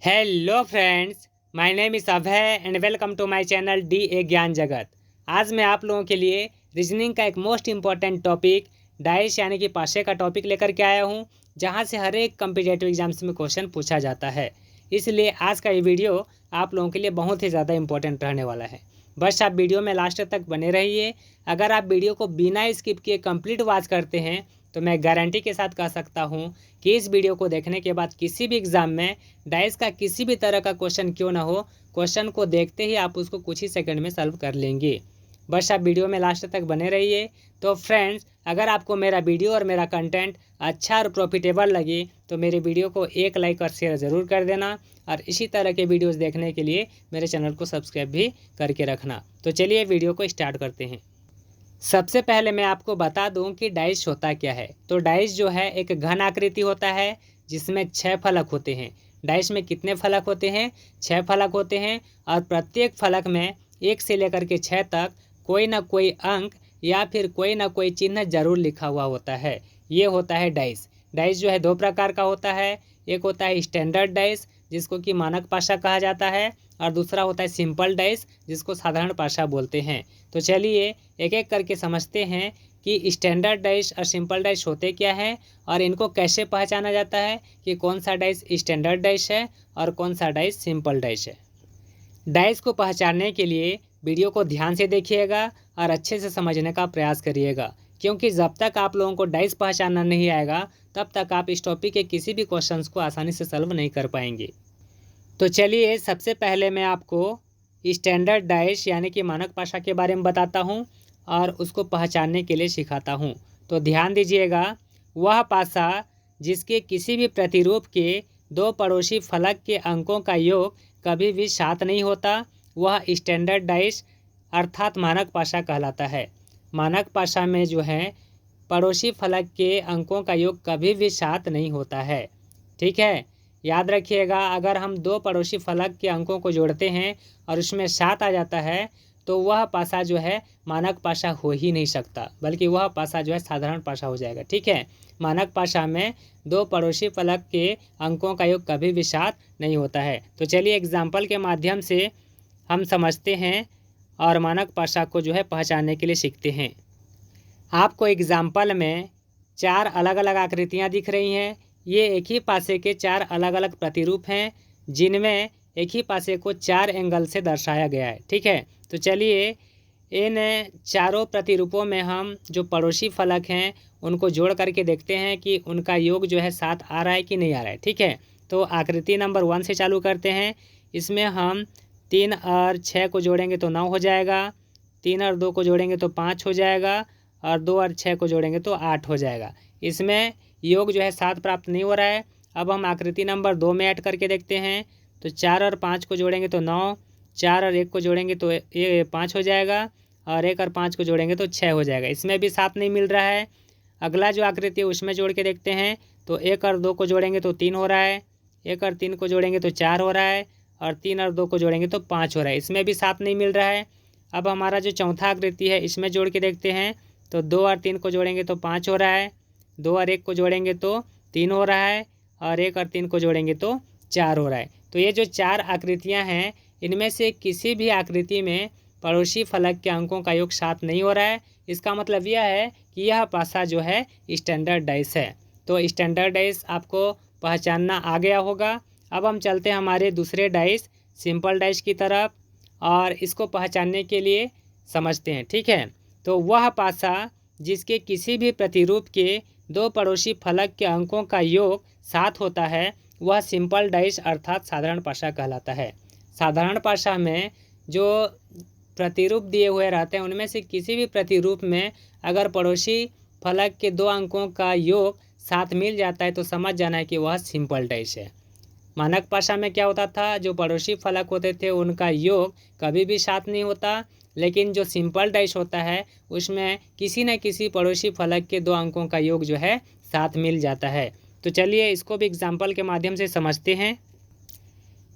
Hello friends, my name is Abhay and welcome to my channel D A Gyan Jagat. आज मैं आप लोगों के लिए रीजनिंग का एक मोस्ट इम्पॉर्टेंट टॉपिक डाइस यानी कि पासे का टॉपिक लेकर के आया हूं, जहां से हर एक कम्पिटेटिव एग्जाम्स में क्वेश्चन पूछा जाता है। इसलिए आज का ये वीडियो आप लोगों के लिए बहुत ही ज़्यादा इंपॉर्टेंट रहने वाला है। बस आप वीडियो में लास्ट तक बने रहिए। अगर आप वीडियो को बिना स्किप किए कंप्लीट वॉच करते हैं तो मैं गारंटी के साथ कह सकता हूं कि इस वीडियो को देखने के बाद किसी भी एग्ज़ाम में डाइस का किसी भी तरह का क्वेश्चन क्यों ना हो, क्वेश्चन को देखते ही आप उसको कुछ ही सेकंड में सॉल्व कर लेंगे। बस आप वीडियो में लास्ट तक बने रहिए। तो फ्रेंड्स, अगर आपको मेरा वीडियो और मेरा कंटेंट अच्छा और प्रॉफिटेबल लगे तो मेरे वीडियो को एक लाइक और शेयर ज़रूर कर देना, और इसी तरह के वीडियोज़ देखने के लिए मेरे चैनल को सब्सक्राइब भी करके रखना। तो चलिए वीडियो को स्टार्ट करते हैं। सबसे पहले मैं आपको बता दूं कि डाइस होता क्या है। तो डाइस जो है एक घन आकृति होता है जिसमें 6 फलक होते हैं। डाइस में कितने फलक होते हैं? 6 फलक होते हैं, और प्रत्येक फलक में 1 से लेकर के 6 तक कोई ना कोई अंक या फिर कोई ना कोई चिन्ह जरूर लिखा हुआ होता है। ये होता है डाइस। डाइस जो है 2 प्रकार का होता है। एक होता है स्टैंडर्ड डाइस, जिसको कि मानक पासा कहा जाता है, और दूसरा होता है सिंपल डाइस, जिसको साधारण पासा बोलते हैं। तो चलिए एक एक करके समझते हैं कि स्टैंडर्ड डाइस और सिंपल डाइस होते क्या है, और इनको कैसे पहचाना जाता है कि कौन सा डाइस स्टैंडर्ड डाइस है और कौन सा डाइस सिंपल डाइस है। डाइस को पहचानने के लिए वीडियो को ध्यान से देखिएगा और अच्छे से समझने का प्रयास करिएगा, क्योंकि जब तक आप लोगों को डाइस पहचानना नहीं आएगा तब तक आप इस टॉपिक के किसी भी क्वेश्चंस को आसानी से सॉल्व नहीं कर पाएंगे। तो चलिए सबसे पहले मैं आपको स्टैंडर्ड डाइस यानी कि मानक पासा के बारे में बताता हूँ और उसको पहचानने के लिए सिखाता हूँ। तो ध्यान दीजिएगा, वह पासा जिसके किसी भी प्रतिरूप के 2 पड़ोसी फलक के अंकों का योग कभी भी 7 नहीं होता, वह स्टैंडर्ड डाइस अर्थात मानक पासा कहलाता है। मानक पासा में जो है पड़ोसी फलक के अंकों का योग कभी भी 7 नहीं होता है। ठीक है, याद रखिएगा, अगर हम 2 पड़ोसी फलक के अंकों को जोड़ते हैं और उसमें 7 आ जाता है तो वह पासा जो है मानक पासा हो ही नहीं सकता, बल्कि वह पासा जो है साधारण पासा हो जाएगा। ठीक है, मानक पासा में 2 पड़ोसी फलक के अंकों का योग कभी भी 7 नहीं होता है। तो चलिए एग्जाम्पल के माध्यम से हम समझते हैं और मानक पासा को जो है पहचानने के लिए सीखते हैं। आपको एग्जाम्पल में 4 अलग अलग आकृतियाँ दिख रही हैं। ये एक ही पासे के 4 अलग अलग प्रतिरूप हैं, जिनमें एक ही पासे को 4 एंगल से दर्शाया गया है। ठीक है, तो चलिए इन चारों प्रतिरूपों में हम जो पड़ोसी फलक हैं उनको जोड़ करके देखते हैं कि उनका योग जो है 7 आ रहा है कि नहीं आ रहा है। ठीक है, तो आकृति नंबर 1 से चालू करते हैं। इसमें हम 3 और 6 को जोड़ेंगे तो 9 हो जाएगा, 3 और 2 को जोड़ेंगे तो 5 हो जाएगा, और 2 और 6 को जोड़ेंगे तो 8 हो जाएगा। इसमें योग जो है 7 प्राप्त नहीं हो रहा है। अब हम आकृति नंबर 2 में ऐड करके देखते हैं। तो 4 और 5 को जोड़ेंगे तो 9, 4 और 1 को जोड़ेंगे तो ये 5 हो जाएगा, और 1 और 5 को जोड़ेंगे तो 6 हो जाएगा। इसमें भी 7 नहीं मिल रहा है। अगला जो आकृति है उसमें जोड़ के देखते हैं। तो 1 और 2 को जोड़ेंगे तो 3 हो रहा है, 1 और 3 को जोड़ेंगे तो 4 हो रहा है, और 3 और 2 को जोड़ेंगे तो 5 हो रहा है। इसमें भी 7 नहीं मिल रहा है। अब हमारा जो चौथा आकृति है इसमें जोड़ के देखते हैं। तो 2 और 3 को जोड़ेंगे तो 5 हो रहा है, 2 और 1 को जोड़ेंगे तो 3 हो रहा है, और 1 और 3 को जोड़ेंगे तो 4 हो रहा है। तो ये जो 4 आकृतियां हैं इनमें से किसी भी आकृति में पड़ोसी फलक के अंकों का योग 7 नहीं हो रहा है। इसका मतलब यह है कि यह पासा जो है स्टैंडर्ड डाइस है। तो स्टैंडर्ड डाइस आपको पहचानना आ गया होगा। अब हम चलते हैं हमारे दूसरे डाइस सिंपल डाइस की तरफ, और इसको पहचानने के लिए समझते हैं। ठीक है, तो वह पासा जिसके किसी भी प्रतिरूप के 2 पड़ोसी फलक के अंकों का योग 7 होता है वह सिंपल डाइस अर्थात साधारण पासा कहलाता है। साधारण पासा में जो प्रतिरूप दिए हुए रहते हैं उनमें से किसी भी प्रतिरूप में अगर पड़ोसी फलक के 2 अंकों का योग 7 मिल जाता है तो समझ जाना है कि वह सिंपल डाइस है। मानक पासा में क्या होता था, जो पड़ोसी फलक होते थे उनका योग कभी भी 7 नहीं होता, लेकिन जो सिंपल डाइस होता है उसमें किसी न किसी पड़ोसी फलक के 2 अंकों का योग जो है 7 मिल जाता है। तो चलिए इसको भी एग्जाम्पल के माध्यम से समझते हैं।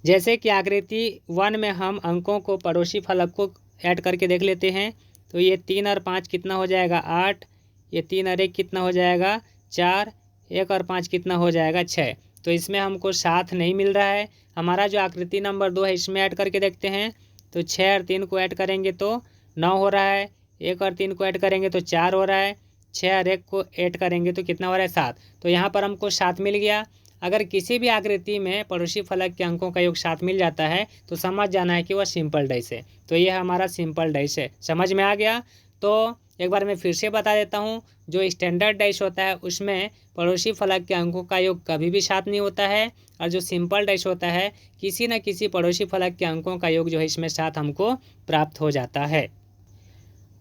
जैसे कि आकृति 1 में हम अंकों को पड़ोसी फलक को ऐड करके देख लेते हैं। तो ये 3 और 5 कितना हो जाएगा 8, ये 3 और 1 कितना हो जाएगा 4, 1 और 5 कितना हो जाएगा 6। तो इसमें हमको 7 नहीं मिल रहा है। हमारा जो आकृति नंबर 2 है इसमें ऐड करके देखते हैं। तो 6 और 3 को ऐड करेंगे तो 9 हो रहा है। 1 और 3 को ऐड करेंगे तो 4 हो रहा है। 6 और 1 को ऐड करेंगे तो कितना हो रहा है 7। तो यहाँ पर हमको 7 मिल गया। अगर किसी भी आकृति में पड़ोसी फलक के अंकों का योग 7 मिल जाता है तो समझ जाना है कि वह सिंपल डाइस है। तो ये हमारा सिंपल डाइस है। समझ में आ गया? तो एक बार मैं फिर से बता देता हूँ, जो स्टैंडर्ड डाइस होता है उसमें पड़ोसी फलक के अंकों का योग कभी भी 7 नहीं होता है, और जो सिंपल डाइस होता है किसी न किसी पड़ोसी फलक के अंकों का योग जो है इसमें 7 हमको प्राप्त हो जाता है।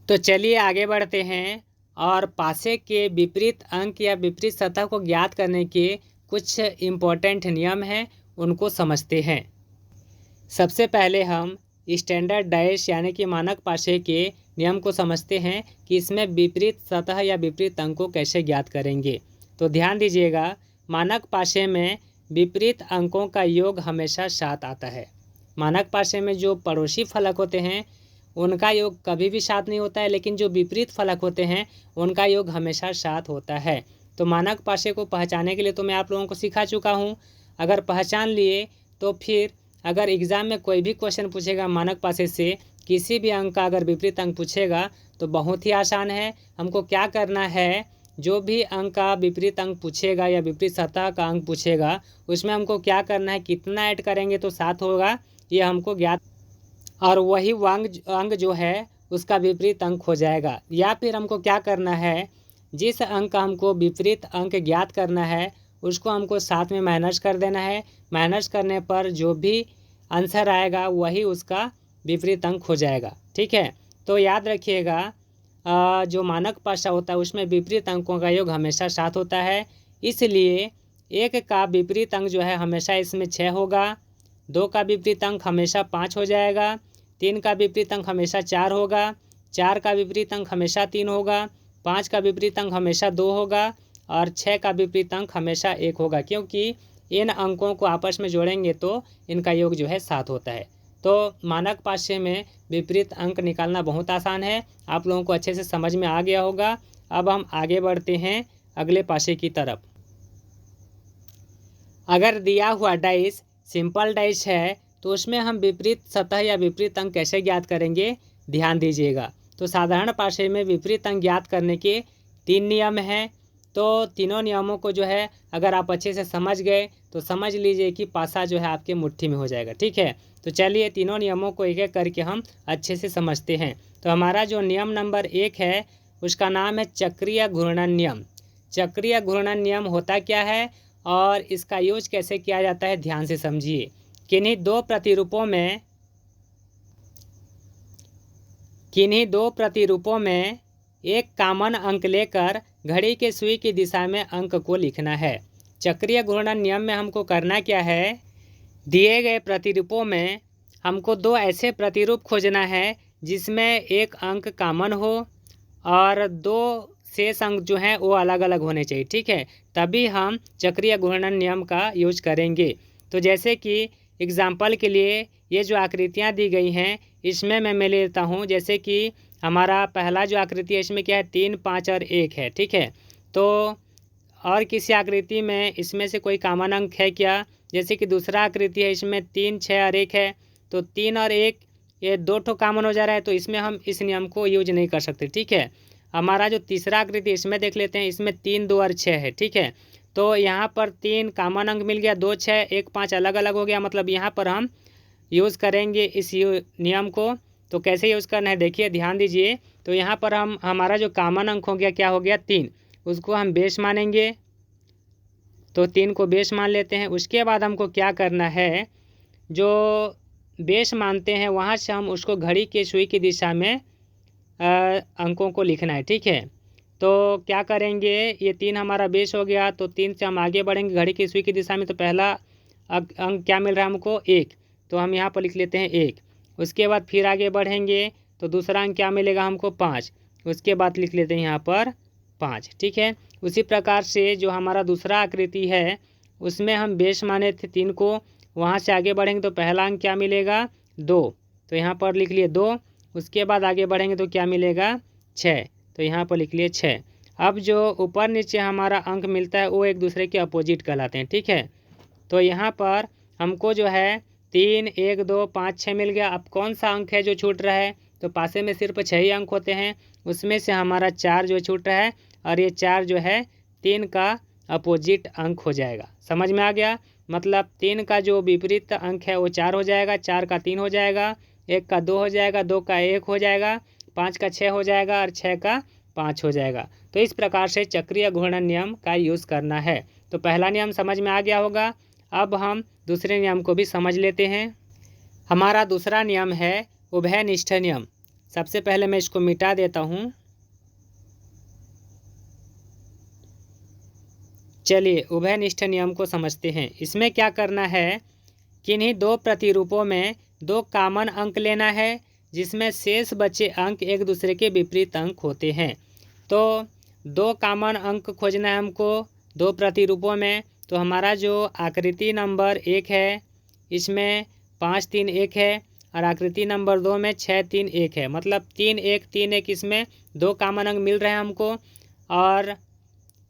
तो चलिए आगे बढ़ते हैं और पासे के विपरीत अंक या विपरीत सतह को ज्ञात करने के कुछ इम्पोर्टेंट नियम हैं, उनको समझते हैं। सबसे पहले हम स्टैंडर्ड डाइस यानी कि मानक पासे के नियम को समझते हैं कि इसमें विपरीत सतह या विपरीत अंक को कैसे ज्ञात करेंगे। तो ध्यान दीजिएगा, मानक पासे में विपरीत अंकों का योग हमेशा 7 आता है। मानक पासे में जो पड़ोसी फलक होते हैं उनका योग कभी भी 7 नहीं होता है, लेकिन जो विपरीत फलक होते हैं उनका योग हमेशा 7 होता है। तो मानक पासे को पहचानने के लिए तो मैं आप लोगों को सिखा चुका हूँ। अगर पहचान लिए तो फिर अगर एग्ज़ाम में कोई भी क्वेश्चन पूछेगा मानक पासे से, किसी भी अंक का अगर विपरीत अंक पूछेगा तो बहुत ही आसान है। हमको क्या करना है, जो भी अंक का विपरीत अंक पूछेगा या विपरीत सतह का अंक पूछेगा उसमें हमको क्या करना है, कितना ऐड करेंगे तो 7 होगा, ये हमको ज्ञात, और वही अंक जो है उसका विपरीत अंक हो जाएगा। या फिर हमको क्या करना है, जिस अंक का हमको विपरीत अंक ज्ञात करना है उसको हमको 7 में माइनस कर देना है। माइनस करने पर जो भी आंसर आएगा वही उसका विपरीत अंक हो जाएगा। ठीक है, तो याद रखिएगा, जो मानक पासा होता है उसमें विपरीत अंकों का योग हमेशा 7 होता है। इसलिए 1 का विपरीत अंक जो है हमेशा इसमें 6 होगा, 2 का विपरीत अंक हमेशा 5 हो जाएगा, 3 का विपरीत अंक हमेशा 4 होगा, 4 का विपरीत अंक हमेशा 3 होगा, 5 का विपरीत अंक हमेशा 2 होगा, और 6 का विपरीत अंक हमेशा 1 होगा, क्योंकि इन अंकों को आपस में जोड़ेंगे तो इनका योग जो है 7 होता है। तो मानक पासे में विपरीत अंक निकालना बहुत आसान है, आप लोगों को अच्छे से समझ में आ गया होगा। अब हम आगे बढ़ते हैं अगले पासे की तरफ। अगर दिया हुआ डाइस सिंपल डाइस है तो उसमें हम विपरीत सतह या विपरीत अंक कैसे ज्ञात करेंगे, ध्यान दीजिएगा। तो साधारण पासे में विपरीत अंक ज्ञात करने के 3 नियम हैं। तो तीनों नियमों को जो है अगर आप अच्छे से समझ गए तो समझ लीजिए कि पासा जो है आपके मुट्ठी में हो जाएगा। ठीक है, तो चलिए तीनों नियमों को एक एक करके हम अच्छे से समझते हैं। तो हमारा जो नियम नंबर 1 है उसका नाम है चक्रीय घूर्णन नियम। चक्रीय घूर्णन नियम होता क्या है और इसका यूज कैसे किया जाता है, ध्यान से समझिए। किन्हीं दो प्रतिरूपों में एक कॉमन अंक लेकर घड़ी के सुई की दिशा में अंक को लिखना है। चक्रीय घूर्णन नियम में हमको करना क्या है, दिए गए प्रतिरूपों में हमको 2 ऐसे प्रतिरूप खोजना है जिसमें एक अंक कॉमन हो और 2 शेष अंक जो हैं वो अलग अलग होने चाहिए। ठीक है, तभी हम चक्रीय घूर्णन नियम का यूज करेंगे। तो जैसे कि एग्जाम्पल के लिए ये जो आकृतियाँ दी गई हैं इसमें मैं ले लेता हूँ। जैसे कि हमारा पहला जो आकृति है इसमें क्या है, 3, 5 और 1 है। ठीक है, तो और किसी आकृति में इसमें से कोई कॉमन अंक है क्या, जैसे कि दूसरा आकृति है इसमें 3, 6 और 1 है, तो 3 और 1 ये 2 ठो कॉमन हो जा रहा है, तो इसमें हम इस नियम को यूज नहीं कर सकते। ठीक है, हमारा जो तीसरा आकृति इसमें देख लेते हैं, इसमें 3, 2 और 6 है। ठीक है, तो यहाँ पर 3 कॉमन अंक मिल गया, 2, 6, 1, 5 अलग अलग हो गया, मतलब यहाँ पर हम यूज़ करेंगे इस नियम को। तो कैसे यूज़ करना है देखिए, ध्यान दीजिए। तो यहाँ पर हम हमारा जो कॉमन अंक हो गया क्या हो गया, 3, उसको हम बेस मानेंगे। तो 3 को बेस मान लेते हैं। उसके बाद हमको क्या करना है, जो बेस मानते हैं वहाँ से हम उसको घड़ी के सुई की दिशा में अंकों को लिखना है। ठीक है, तो क्या करेंगे, ये 3 हमारा बेस हो गया, तो 3 से हम आगे बढ़ेंगे घड़ी की सुई की दिशा में। तो पहला अंक क्या मिल रहा है हमको, 1, तो हम यहाँ पर लिख लेते हैं 1। उसके बाद फिर आगे बढ़ेंगे तो दूसरा अंक क्या मिलेगा हमको, 5, उसके बाद लिख लेते हैं यहाँ पर 5। ठीक है, उसी प्रकार से जो हमारा दूसरा आकृति है उसमें हम बेस माने थे 3 को, वहाँ से आगे बढ़ेंगे तो पहला अंक क्या मिलेगा, 2, तो यहाँ पर लिख लिए 2। उसके बाद आगे बढ़ेंगे तो क्या मिलेगा, 6, तो यहाँ पर लिख लिए 6। अब जो ऊपर नीचे हमारा अंक मिलता है वो एक दूसरे के अपोजिट कहलाते हैं। ठीक है, तो यहाँ पर हमको जो है 3, 1, 2, 5, 6 मिल गया। अब कौन सा अंक है जो छूट रहा है, तो पासे में सिर्फ 6 ही अंक होते हैं, उसमें से हमारा 4 जो छूट रहा है, और ये 4 जो है 3 का अपोजिट अंक हो जाएगा। समझ में आ गया? मतलब 3 का जो विपरीत अंक है वो 4 हो जाएगा, 4 का 3 हो जाएगा, 1 का 2 हो जाएगा, 2 का 1 हो जाएगा, 5 का 6 हो जाएगा, और 6 का 5 हो जाएगा। तो इस प्रकार से चक्रीय घूर्णन नियम का यूज़ करना है। तो पहला नियम समझ में आ गया होगा। अब हम दूसरे नियम को भी समझ लेते हैं। हमारा दूसरा नियम है उभयनिष्ठ नियम। सबसे पहले मैं इसको मिटा देता हूँ। चलिए उभयनिष्ठ नियम को समझते हैं। इसमें क्या करना है, किन्हीं दो प्रतिरूपों में दो कॉमन अंक लेना है जिसमें शेष बचे अंक एक दूसरे के विपरीत अंक होते हैं। तो दो कॉमन अंक खोजना है हमको दो प्रतिरूपों में। तो हमारा जो आकृति नंबर 1 है इसमें 5, 3, 1 है, और आकृति नंबर 2 में 6, 3, 1 है। मतलब 3, 1, 3, 1 इसमें दो कॉमन अंक मिल रहे हैं हमको, और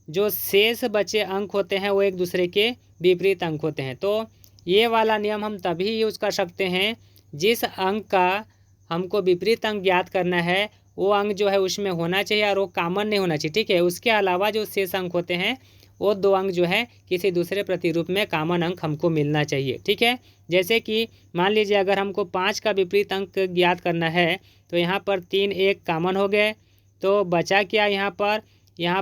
जो शेष बचे अंक होते हैं वो एक दूसरे के विपरीत अंक होते हैं। तो ये वाला नियम हम तभी यूज़ कर सकते हैं जिस अंक का हमको विपरीत अंक ज्ञात करना है वो अंक जो है उसमें होना चाहिए और वो कॉमन नहीं होना चाहिए। ठीक है, उसके अलावा जो शेष अंक होते हैं वो दो अंक जो है किसी दूसरे प्रतिरूप में कॉमन अंक हमको मिलना चाहिए। ठीक है, जैसे कि मान लीजिए अगर हमको 5 का विपरीत अंक ज्ञात करना है तो यहाँ पर 3, 1 कॉमन हो गए, तो बचा क्या यहाँ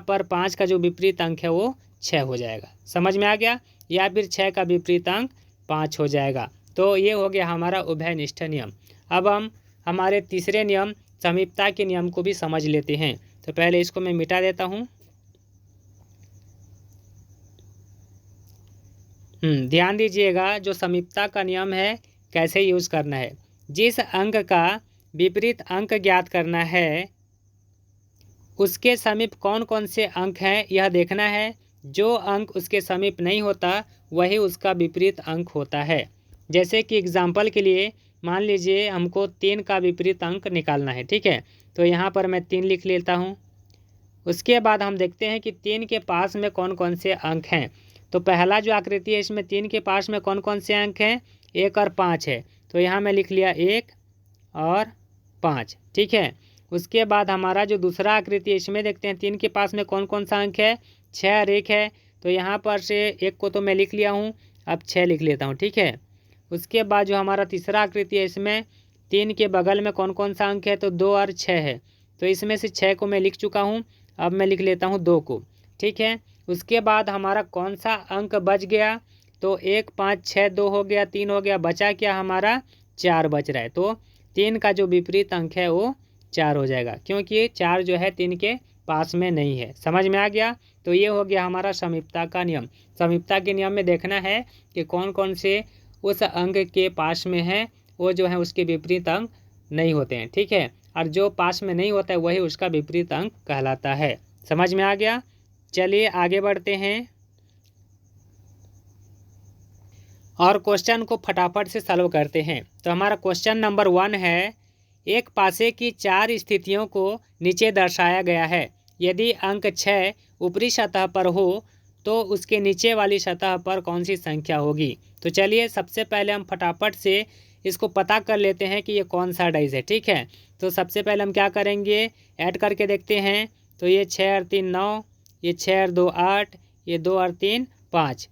पर 5 का जो विपरीत अंक है वो 6 हो जाएगा। समझ में आ गया? या फिर 6 का विपरीत अंक 5 हो जाएगा। तो ये हो गया हमारा उभयनिष्ठ नियम। अब हम हमारे तीसरे नियम समीपता के नियम को भी समझ लेते हैं। तो पहले इसको मैं मिटा देता हूँ। ध्यान दीजिएगा जो समीपता का नियम है कैसे यूज़ करना है। जिस अंक का विपरीत अंक ज्ञात करना है उसके समीप कौन कौन से अंक हैं यह देखना है। जो अंक उसके समीप नहीं होता वही उसका विपरीत अंक होता है। जैसे कि एग्जाम्पल के लिए मान लीजिए हमको 3 का विपरीत अंक निकालना है। ठीक है, तो यहाँ पर मैं 3 लिख लेता हूँ। उसके बाद हम देखते हैं कि 3 के पास में कौन कौन से अंक हैं। तो पहला जो आकृति है इसमें 3 के पास में कौन कौन से अंक हैं, 1 और 5 है। तो यहाँ मैं लिख लिया 1 और 5। ठीक है, उसके बाद हमारा जो दूसरा आकृति है इसमें देखते हैं 3 के पास में कौन कौन सा अंक है, 6 और 1 है। तो यहाँ पर से 1 को तो मैं लिख लिया हूँ, अब 6 लिख लेता हूँ। ठीक है, उसके बाद जो हमारा तीसरा आकृति है इसमें 3 के बगल में कौन कौन सा अंक है, तो 2 और 6 है। तो इसमें से 6 को मैं लिख चुका हूँ, अब मैं लिख लेता हूँ 2 को। ठीक है, उसके बाद हमारा कौन सा अंक बच गया, तो 1, 5, 6, 2 हो गया, 3 हो गया, बचा क्या हमारा 4 बच रहा है। तो 3 का जो विपरीत अंक है वो 4 हो जाएगा, क्योंकि 4 जो है 3 के पास में नहीं है। समझ में आ गया? तो ये हो गया हमारा समीपता का नियम। समीपता के नियम में देखना है कि कौन कौन से उस अंक के पास में है वो जो है उसके विपरीत अंक नहीं होते हैं। ठीक है, और जो पास में नहीं होता है वही उसका विपरीत अंक कहलाता है। समझ में आ गया? चलिए आगे बढ़ते हैं और क्वेश्चन को फटाफट से सॉल्व करते हैं। तो हमारा क्वेश्चन नंबर 1 है, एक पासे की 4 स्थितियों को नीचे दर्शाया गया है। यदि अंक 6 ऊपरी सतह पर हो तो उसके नीचे वाली सतह पर कौन सी संख्या होगी। तो चलिए सबसे पहले हम फटाफट से इसको पता कर लेते हैं कि ये कौन सा डाइस है। ठीक है, तो सबसे पहले हम क्या करेंगे, ऐड करके देखते हैं। तो ये 6 और 3 9, ये 6 और 2 8, ये 2 और 3 5।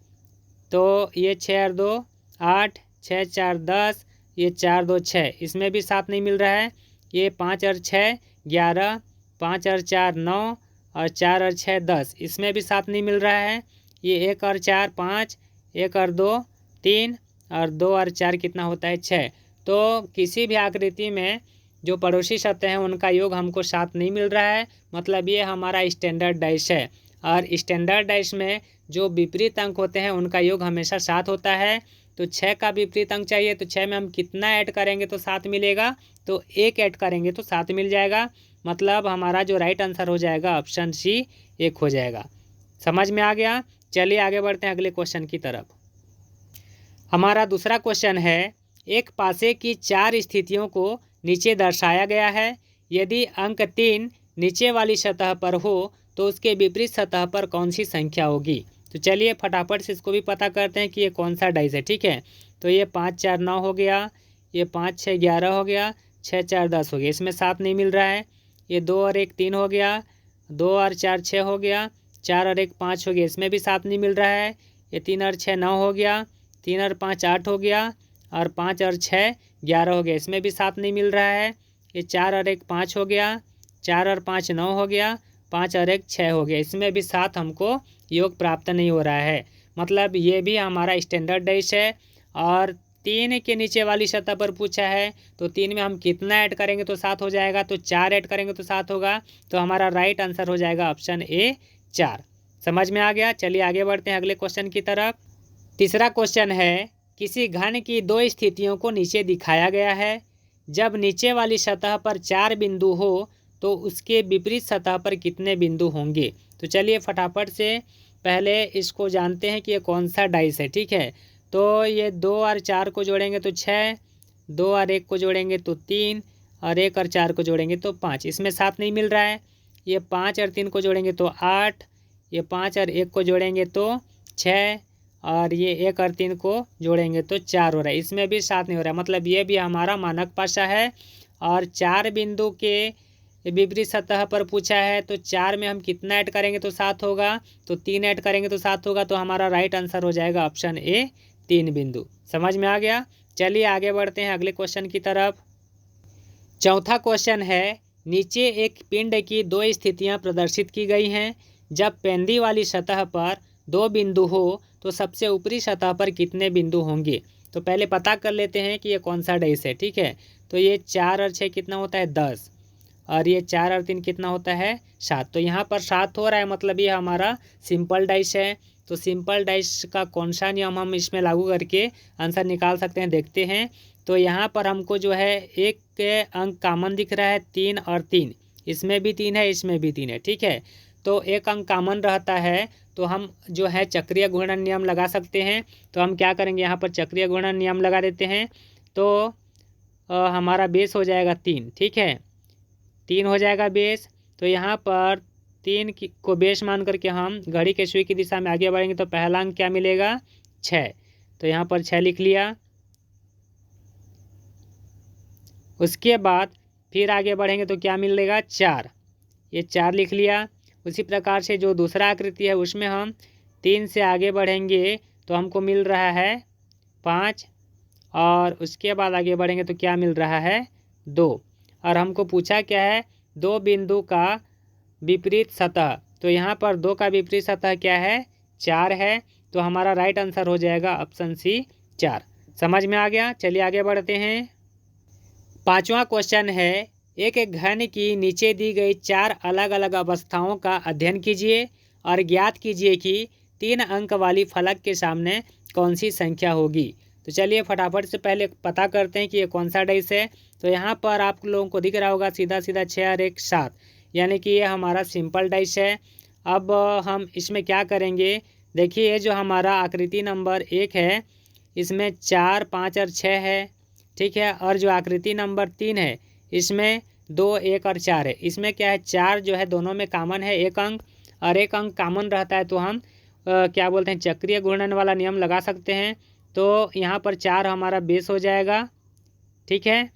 तो ये 6 और 2 8, 6 4 10, ये 4 2 6, इसमें भी 7 नहीं मिल रहा है। ये 5 और 6 11, 5 और 4 9, और 4 और 6 10, इसमें भी 7 नहीं मिल रहा है। ये 1 और 4 5, 1 और 2 3, और 2 और 4 कितना होता है 6। तो किसी भी आकृति में जो पड़ोसी सतह हैं उनका योग हमको 7 नहीं मिल रहा है। मतलब ये हमारा स्टैंडर्ड डाइस है, और स्टैंडर्ड डाइस में जो विपरीत अंक होते हैं उनका योग हमेशा 7 होता है। तो 6 का विपरीत अंक चाहिए, तो 6 में हम कितना ऐड करेंगे तो 7 मिलेगा, तो 1 ऐड करेंगे तो 7 मिल जाएगा। मतलब हमारा जो राइट आंसर हो जाएगा ऑप्शन सी 1 हो जाएगा। समझ में आ गया? चलिए आगे बढ़ते हैं अगले क्वेश्चन की तरफ। हमारा दूसरा क्वेश्चन है, एक पासे की 4 स्थितियों को नीचे दर्शाया गया है। यदि अंक 3 नीचे वाली सतह पर हो तो उसके विपरीत सतह पर कौन सी संख्या होगी। तो चलिए फटाफट से इसको भी पता करते हैं कि ये कौन सा डाइस है। ठीक है, तो ये 5 4 9 हो गया, ये 5 6 11 हो गया, 6 4 10 हो गया, इसमें 7 नहीं मिल रहा है। ये 2 और 1 3 हो गया, 2 और 4 6 हो गया, 4 और 1 5 हो गया, इसमें भी 7 नहीं मिल रहा है। ये 3 और 6 9 हो गया, 3 और 5 8 हो गया, और 5 और 6 11 हो गया, इसमें भी 7 नहीं मिल रहा है। ये 4 और 1 5 हो गया, 4 और 5 9 हो गया, 5 और 1 6 हो गया, इसमें भी 7 हमको योग प्राप्त नहीं हो रहा है। मतलब ये भी हमारा स्टैंडर्ड डाइस है। और 3 के नीचे वाली सतह पर पूछा है, तो 3 में हम कितना ऐड करेंगे तो 7 हो जाएगा, तो 4 ऐड करेंगे तो 7 होगा। तो हमारा राइट आंसर हो जाएगा ऑप्शन ए 4। समझ में आ गया। चलिए आगे बढ़ते हैं अगले क्वेश्चन की तरफ। तीसरा क्वेश्चन है, किसी घन की 2 स्थितियों को नीचे दिखाया गया है। जब नीचे वाली सतह पर 4 बिंदु हो तो उसके विपरीत सतह पर कितने बिंदु होंगे। तो चलिए फटाफट से पहले इसको जानते हैं कि ये कौन सा डाइस है। ठीक है, तो ये 2 और 4 को जोड़ेंगे तो 6, 2 और 1 को जोड़ेंगे तो 3, और 1 और 4 को जोड़ेंगे तो 5, इसमें 7 नहीं मिल रहा है। ये 5 और 3 को जोड़ेंगे तो 8, ये 5 और 1 को जोड़ेंगे तो 6, और ये 1 और 3 को जोड़ेंगे तो 4 हो रहा है, इसमें भी 7 नहीं हो रहा है। मतलब ये भी हमारा मानक पासा है। और 4 बिंदु के विपरीत सतह पर पूछा है, तो 4 में हम कितना ऐड करेंगे तो 7 होगा, तो 3 ऐड करेंगे तो 7 होगा। तो हमारा राइट आंसर हो जाएगा ऑप्शन ए 3 बिंदु। समझ में आ गया। चलिए आगे बढ़ते हैं अगले क्वेश्चन की तरफ। चौथा क्वेश्चन है, नीचे एक पिंड की 2 स्थितियां प्रदर्शित की गई हैं। जब पेंदी वाली सतह पर 2 बिंदु हो तो सबसे ऊपरी सतह पर कितने बिंदु होंगे। तो पहले पता कर लेते हैं कि ये कौन सा डाइस है। ठीक है, तो ये 4 और 6 कितना होता है 10, और ये 4 और 3 कितना होता है 7। तो यहाँ पर 7 हो रहा है, मतलब ये हमारा सिंपल डाइस है। तो सिंपल डाइस का कौन सा नियम हम इसमें लागू करके आंसर निकाल सकते हैं, देखते हैं। तो यहाँ पर हमको जो है एक अंक कॉमन दिख रहा है, 3 और 3, इसमें भी 3 है, इसमें भी 3 है। ठीक है, तो एक अंक कॉमन रहता है, तो हम जो है चक्रीय घूर्णन नियम लगा सकते हैं। तो हम क्या करेंगे, यहाँ पर चक्रीय घूर्णन नियम लगा देते हैं। तो हमारा बेस हो जाएगा 3। ठीक है, 3 हो जाएगा बेस। तो यहाँ पर 3 को बेस मान करके हम घड़ी के सुई की दिशा में आगे बढ़ेंगे, तो पहला अंक क्या मिलेगा 6। तो यहाँ पर 6 लिख लिया। उसके बाद फिर आगे बढ़ेंगे तो क्या मिलेगा 4, ये 4 लिख लिया। उसी प्रकार से जो दूसरा आकृति है उसमें हम 3 से आगे बढ़ेंगे तो हमको मिल रहा है 5, और उसके बाद आगे बढ़ेंगे तो क्या मिल रहा है 2। और हमको पूछा क्या है 2 बिंदु का विपरीत सतह, तो यहाँ पर 2 का विपरीत सतह क्या है 4 है। तो हमारा राइट आंसर हो जाएगा ऑप्शन सी 4। समझ में आ गया। चलिए आगे बढ़ते हैं। पांचवा क्वेश्चन है, एक घन की नीचे दी गई 4 अलग अलग अवस्थाओं का अध्ययन कीजिए और ज्ञात कीजिए कि 3 अंक वाली फलक के सामने कौन सी संख्या होगी। तो चलिए फटाफट से पहले पता करते हैं कि ये कौन सा डाइस है। तो यहाँ पर आप लोगों को दिख रहा होगा सीधा सीधा 6 और 1 7, यानी कि ये हमारा सिंपल डाइस है। अब हम इसमें क्या करेंगे, देखिए ये जो हमारा आकृति नंबर 1 है इसमें 4 5 और 6 है। ठीक है, और जो आकृति नंबर 3 है इसमें 2 1 और 4 है। इसमें क्या है 4 जो है दोनों में कॉमन है 1 अंक, और 1 अंक कॉमन रहता है, तो हम क्या बोलते हैं चक्रीय घूर्णन वाला नियम लगा सकते हैं। तो यहाँ पर 4 हमारा बेस हो जाएगा। ठीक है,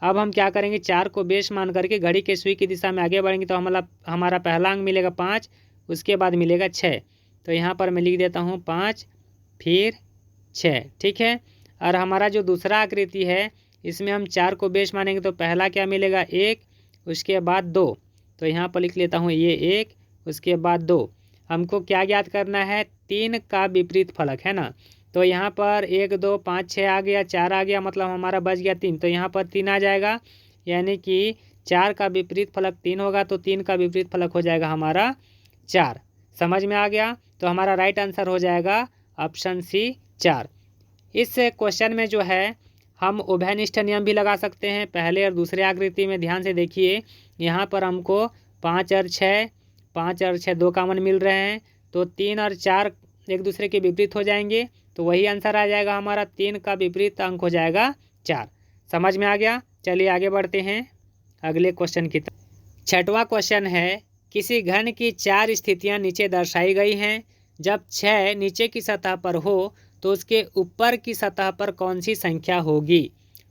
अब हम क्या करेंगे 4 को बेस मान करके घड़ी के सुई की दिशा में आगे बढ़ेंगे, तो हमारा पहला अंक मिलेगा 5, उसके बाद मिलेगा 6। तो यहाँ पर मैं लिख देता हूँ 5 फिर 6। ठीक है, और हमारा जो दूसरा आकृति है इसमें हम 4 को बेस मानेंगे, तो पहला क्या मिलेगा 1, उसके बाद 2। तो यहाँ पर लिख लेता हूँ ये 1, उसके बाद 2। हमको क्या ज्ञात करना है 3 का विपरीत फलक है ना। तो यहाँ पर 1 2 5 6 आ गया, 4 आ गया, मतलब हमारा बच गया 3। तो यहाँ पर 3 आ जाएगा, यानी कि 4 का विपरीत फलक 3 होगा, तो 3 का विपरीत फलक हो जाएगा हमारा 4। समझ में आ गया। तो हमारा राइट आंसर हो जाएगा ऑप्शन सी 4। इस क्वेश्चन में जो है हम उभयनिष्ठ नियम भी लगा सकते हैं। पहले और दूसरे आकृति में ध्यान से देखिए, यहाँ पर हमको 5 और 6 2 कॉमन मिल रहे हैं, तो 3 और 4 एक दूसरे के विपरीत हो जाएंगे, तो वही आंसर आ जाएगा हमारा 3 का विपरीत अंक हो जाएगा 4। समझ में आ गया। चलिए आगे बढ़ते हैं अगले क्वेश्चन की तरफ। छठवां क्वेश्चन है, किसी घन की 4 स्थितियां नीचे दर्शाई गई हैं। जब 6 नीचे की सतह पर हो तो उसके ऊपर की सतह पर कौन सी संख्या होगी।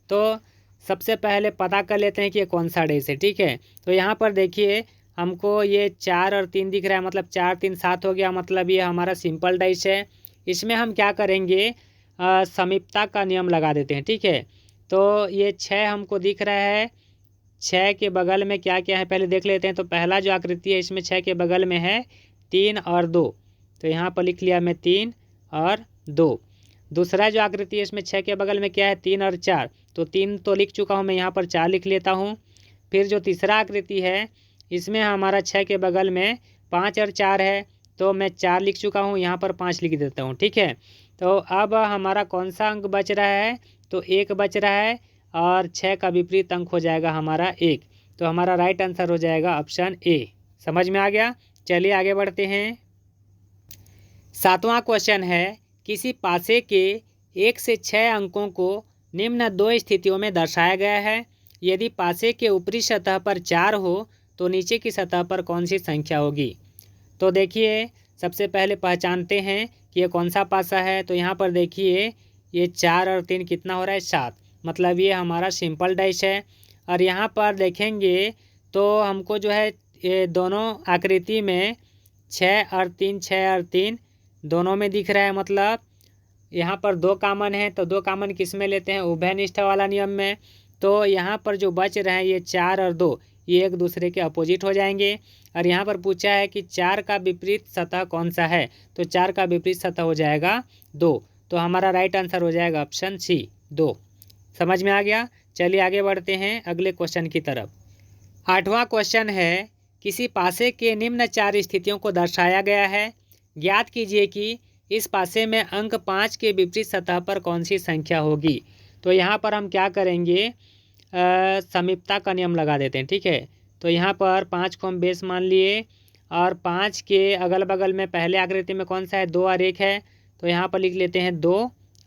तो सबसे पहले पता कर लेते हैं कि ये कौन सा डेज है। ठीक है, तो यहाँ पर देखिए हमको ये 4 और 3 दिख रहा है, मतलब 4 3 7 हो गया, मतलब ये हमारा सिंपल डाइस है। इसमें हम क्या करेंगे, समीपता का नियम लगा देते हैं। ठीक है, तो ये 6 हमको दिख रहा है, 6 के बगल में क्या क्या है पहले देख लेते हैं। तो पहला जो आकृति है इसमें 6 के बगल में है 3 और 2, तो यहाँ पर लिख लिया मैं 3 और 2। दूसरा जो आकृति है इसमें 6 के बगल में क्या है 3 और 4, तो 3 तो लिख चुका हूँ मैं, यहाँ पर 4 लिख लेता हूँ। फिर जो तीसरा आकृति है इसमें हमारा 6 के बगल में 5 और 4 है, तो मैं 4 लिख चुका हूँ, यहाँ पर 5 लिख देता हूँ। ठीक है, तो अब हमारा कौन सा अंक बच रहा है, तो 1 बच रहा है और 6 का विपरीत अंक हो जाएगा हमारा 1, तो हमारा राइट आंसर हो जाएगा ऑप्शन ए। समझ में आ गया। चलिए आगे बढ़ते हैं। 7वां क्वेश्चन है, किसी पासे के 1 से 6 अंकों को निम्न 2 स्थितियों में दर्शाया गया है। यदि पासे के ऊपरी सतह पर 4 हो तो नीचे की सतह पर कौन सी संख्या होगी। तो देखिए सबसे पहले पहचानते हैं कि ये कौन सा पासा है। तो यहाँ पर देखिए ये 4 और 3 कितना हो रहा है 7, मतलब ये हमारा सिंपल डाइस है। और यहाँ पर देखेंगे तो हमको जो है ये दोनों आकृति में 6 और 3 दोनों में दिख रहा है, मतलब यहाँ पर 2 कॉमन है, तो 2 कॉमन किस में लेते हैं, उभयनिष्ठ वाला नियम में। तो यहाँ पर जो बच रहे हैं ये 4 और 2, ये एक दूसरे के अपोजिट हो जाएंगे। और यहाँ पर पूछा है कि 4 का विपरीत सतह कौन सा है, तो 4 का विपरीत सतह हो जाएगा 2, तो हमारा राइट आंसर हो जाएगा ऑप्शन सी 2। समझ में आ गया। चलिए आगे बढ़ते हैं अगले क्वेश्चन की तरफ। 8वां क्वेश्चन है, किसी पासे के निम्न 4 स्थितियों को दर्शाया गया है। ज्ञात कीजिए कि इस पासे में अंक 5 के विपरीत सतह पर कौन सी संख्या होगी। तो यहाँ पर हम क्या करेंगे, समीपता का नियम लगा देते हैं। ठीक है, तो यहाँ पर 5 को हम बेस मान लिए और 5 के अगल बगल में पहले आकृति में कौन सा है 2 और 1 है, तो यहाँ पर लिख लेते हैं 2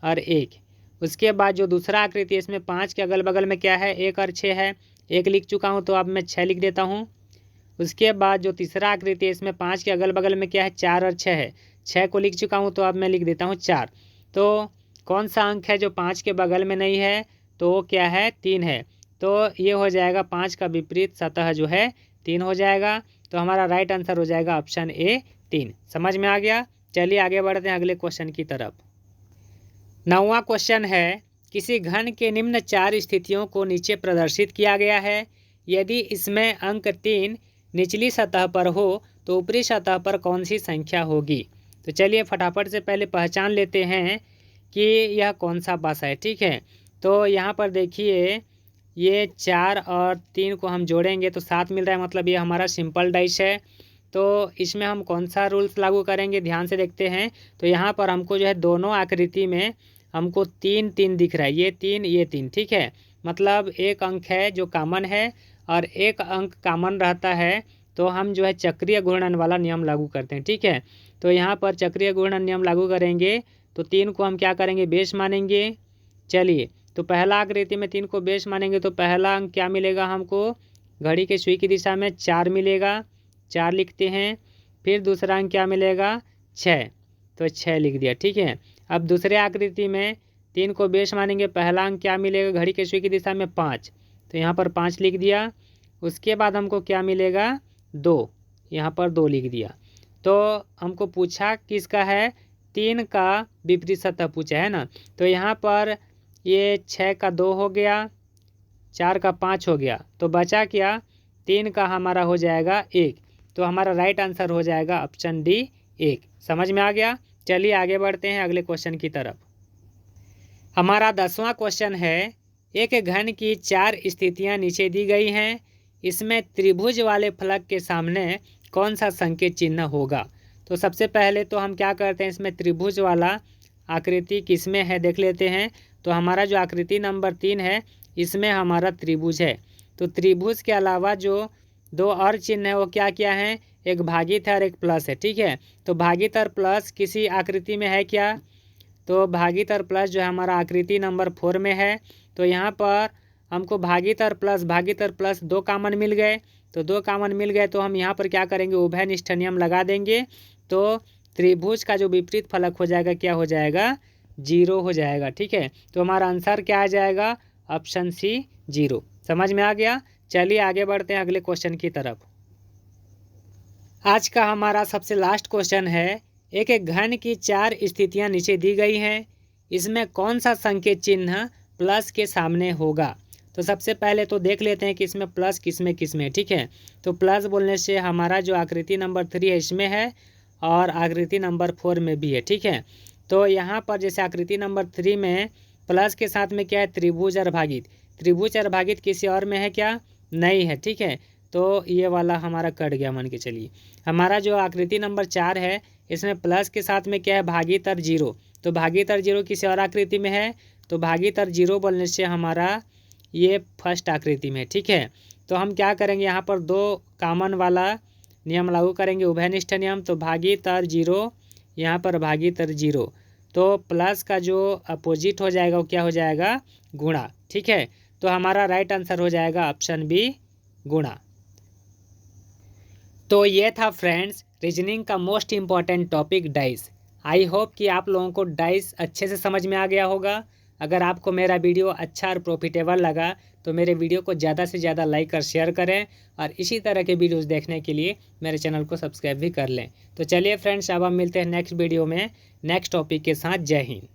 और 1। उसके बाद जो दूसरा आकृति है इसमें 5 के अगल बगल में क्या है 1 और 6 है, 1 लिख चुका हूँ, तो अब मैं 6 लिख देता हूँ। उसके बाद जो तीसरा आकृति है इसमें 5 के अगल बगल में क्या है 4 और 6 है, 6 को लिख चुका हूँ, तो अब मैं लिख देता हूँ 4। तो कौन सा अंक है जो 5 के बगल में नहीं है, तो वो क्या है 3 है, तो ये हो जाएगा 5 का विपरीत सतह जो है 3 हो जाएगा, तो हमारा राइट आंसर हो जाएगा ऑप्शन ए 3। समझ में आ गया। चलिए आगे बढ़ते हैं अगले क्वेश्चन की तरफ। 9वां क्वेश्चन है, किसी घन के निम्न 4 स्थितियों को नीचे प्रदर्शित किया गया है। यदि इसमें अंक 3 निचली सतह पर हो तो ऊपरी सतह पर कौन सी संख्या होगी। तो चलिए फटाफट से पहले पहचान लेते हैं कि यह कौन सा पासा है। ठीक है, तो यहाँ पर देखिए ये 4 और 3 को हम जोड़ेंगे तो 7 मिल रहा है, मतलब ये हमारा सिंपल डाइस है। तो इसमें हम कौन सा रूल्स लागू करेंगे, ध्यान से देखते हैं। तो यहाँ पर हमको जो है दोनों आकृति में हमको 3 3 दिख रहा है, ये 3 ये 3। ठीक है, मतलब एक अंक है जो कॉमन है और एक अंक कॉमन रहता है, तो हम जो है चक्रीय घूर्णन वाला नियम लागू करते हैं। ठीक है, तो यहाँ पर चक्रीय घूर्णन नियम लागू करेंगे तो 3 को हम क्या करेंगे बेस मानेंगे। चलिए, तो पहला आकृति में 3 को बेस मानेंगे तो पहला अंक क्या मिलेगा हमको, घड़ी के सुई की दिशा में 4 मिलेगा, 4 लिखते हैं। फिर दूसरा अंक क्या मिलेगा 6, तो 6 लिख दिया। ठीक है, अब दूसरे आकृति में 3 को बेस मानेंगे, पहला अंक क्या मिलेगा घड़ी के सुई की दिशा में 5, तो यहाँ पर 5 लिख दिया। उसके बाद हमको क्या मिलेगा 2, यहाँ पर 2 लिख दिया। तो हमको पूछा किसका है, 3 का विपरीत सतह पूछा है ना, तो यहाँ पर ये 6 का 2 हो गया, 4 का 5 हो गया, तो बचा क्या 3 का हमारा हो जाएगा 1, तो हमारा राइट आंसर हो जाएगा ऑप्शन डी 1। समझ में आ गया। चलिए आगे बढ़ते हैं अगले क्वेश्चन की तरफ। हमारा 10वां क्वेश्चन है, एक घन की 4 स्थितियां नीचे दी गई हैं, इसमें त्रिभुज वाले फलक के सामने कौन सा संकेत चिन्ह होगा। तो सबसे पहले तो हम क्या करते हैं, इसमें त्रिभुज वाला आकृति किस में है देख लेते हैं। तो हमारा जो आकृति नंबर 3 है इसमें हमारा त्रिभुज है। तो त्रिभुज के अलावा जो 2 और चिन्ह है वो क्या क्या है, एक भागित है और एक प्लस है। ठीक है, तो भागित और प्लस किसी आकृति में है क्या, तो भागित और प्लस जो है हमारा आकृति नंबर 4 में है। तो यहाँ पर हमको भागित और प्लस 2 कॉमन मिल गए, तो 2 कॉमन मिल गए तो हम यहाँ पर क्या करेंगे उभयनिष्ठ नियम लगा देंगे। तो त्रिभुज का जो विपरीत फलक हो जाएगा क्या हो जाएगा, 0 हो जाएगा। ठीक है, तो हमारा आंसर क्या आ जाएगा, ऑप्शन सी 0। समझ में आ गया। चलिए आगे बढ़ते हैं अगले क्वेश्चन की तरफ। आज का हमारा सबसे लास्ट क्वेश्चन है, एक एक घन की 4 स्थितियां नीचे दी गई हैं, इसमें कौन सा संकेत चिन्ह प्लस के सामने होगा। तो सबसे पहले तो देख लेते हैं कि इसमें प्लस किसमें किसमें। ठीक है, तो प्लस बोलने से हमारा जो आकृति नंबर 3 है इसमें है और आकृति नंबर 4 में भी है। ठीक है, तो यहाँ पर जैसे आकृति नंबर 3 में प्लस के साथ में क्या है, त्रिभुज अर्भागित। त्रिभुज अर्भागित किसी और में है क्या, नहीं है। ठीक है, तो ये वाला हमारा कट गया मान के चलिए। हमारा जो आकृति नंबर 4 है इसमें प्लस के साथ में क्या है, भागीतर 0। तो भागीतर 0 किसी और आकृति में है, तो भागीतर 0 बोलने से हमारा ये फर्स्ट आकृति में। ठीक है, तो हम क्या करेंगे, यहाँ पर 2 कॉमन वाला नियम लागू करेंगे, उभयनिष्ठ नियम। तो भागीतर 0, यहाँ पर भागीतर 0, तो प्लस का जो अपोजिट हो जाएगा वो क्या हो जाएगा, गुणा। ठीक है, तो हमारा राइट आंसर हो जाएगा ऑप्शन बी, गुणा। तो ये था फ्रेंड्स रीजनिंग का most important topic dice. I hope कि आप लोगों को डाइस अच्छे से समझ में आ गया होगा। अगर आपको मेरा वीडियो अच्छा और प्रॉफिटेबल लगा तो मेरे वीडियो को ज़्यादा से ज़्यादा लाइक और शेयर करें, और इसी तरह के वीडियोस देखने के लिए मेरे चैनल को सब्सक्राइब भी कर लें। तो चलिए फ्रेंड्स, अब हम मिलते हैं नेक्स्ट वीडियो में नेक्स्ट टॉपिक के साथ। जय हिंद।